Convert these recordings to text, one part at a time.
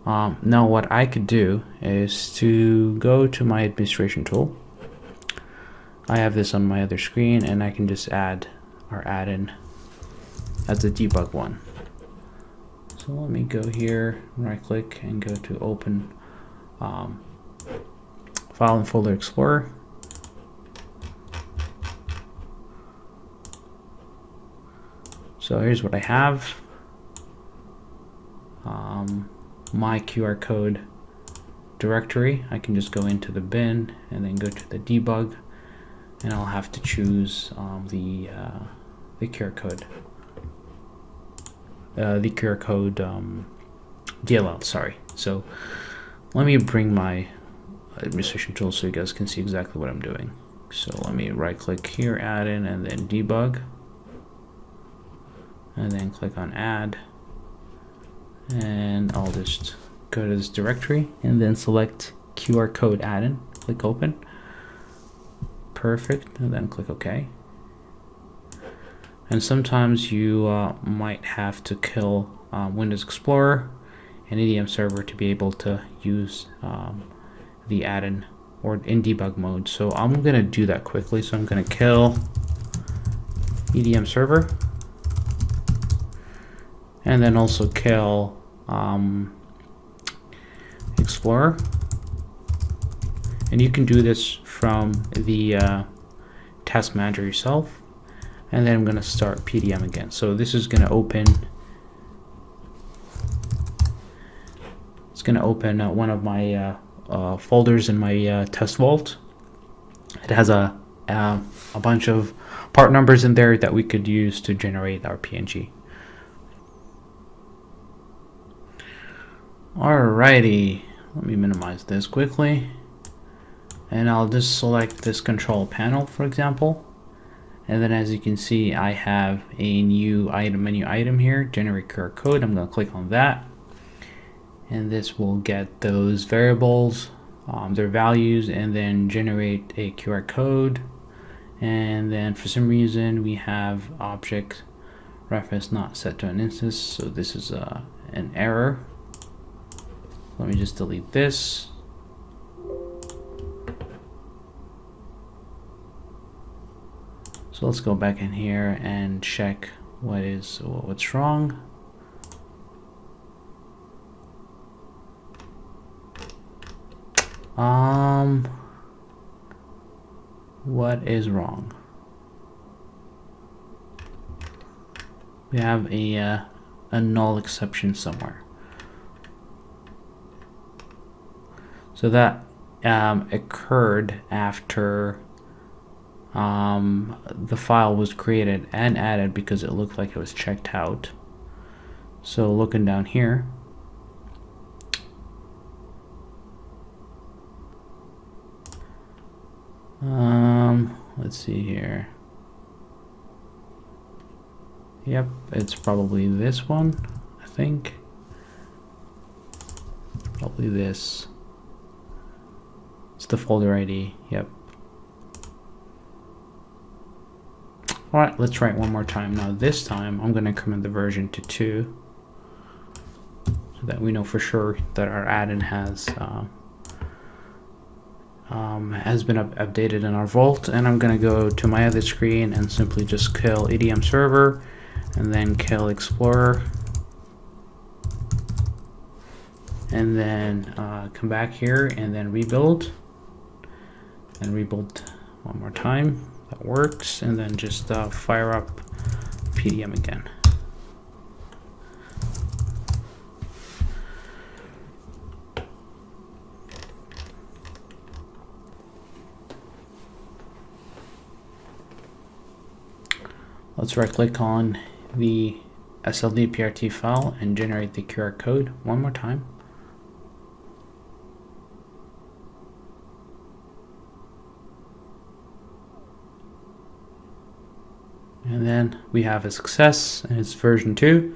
Now what I could do is to go to my administration tool. I have this on my other screen, and I can just add our add-in as the debug one. So let me go here, right click, and go to open File and Folder Explorer. So here's what I have. My QRCode directory. I can just go into the bin and then go to the debug, and I'll have to choose the QRCode. The QRCode DLL, sorry. So let me bring my administration tool so you guys can see exactly what I'm doing. So let me right click here, add in, and then debug, and then click on add, and I'll just go to this directory and then select QRCode add-in, click open, perfect, and then click OK. And sometimes you might have to kill Windows Explorer and EDM Server to be able to use the add-in or in debug mode. So I'm going to do that quickly. So I'm going to kill EDM Server, and then also kill Explorer. And you can do this from the task manager yourself. And then I'm going to start PDM again. So this is going to open. It's going to open one of my folders in my test vault. It has a bunch of part numbers in there that we could use to generate our PNG. Alrighty, let me minimize this quickly, and I'll just select this control panel, for example. And then as you can see, I have a new menu item here, generate QRCode. I'm going to click on that, and this will get those variables, their values, and then generate a QRCode. And then for some reason we have object reference not set to an instance, so this is an error. Let me just delete this. So let's go back in here and check what's wrong. What is wrong? We have a null exception somewhere. So that occurred after the file was created and added because it looked like it was checked out. So looking down here, let's see here. Yep, it's probably this one, I think. Probably this. It's the folder ID, yep. Alright, let's try it one more time. Now this time I'm going to increment the version to 2 so that we know for sure that our add-in has been updated in our vault. And I'm going to go to my other screen and simply just kill EDM Server and then kill Explorer, and then come back here and then rebuild, and rebuild one more time. That works, and then just fire up PDM again. Let's right click on the SLD.prt file and generate the QR code one more time. And then we have a success, and it's version 2.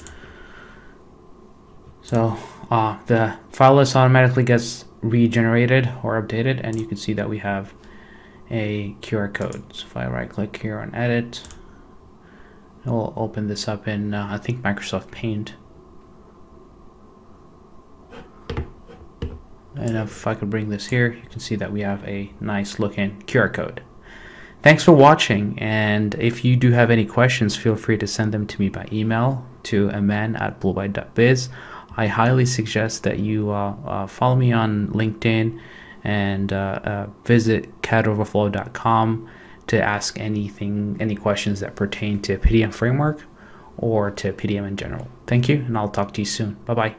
So the file list automatically gets regenerated or updated, and you can see that we have a QR code. So if I right click here on edit, it will open this up in I think Microsoft Paint. And if I could bring this here, you can see that we have a nice looking QR code. Thanks for watching, and if you do have any questions, feel free to send them to me by email to aman@bluebyte.biz. I highly suggest that you follow me on LinkedIn and visit cadoverflow.com to ask any questions that pertain to PDM framework or to PDM in general. Thank you, and I'll talk to you soon. Bye-bye.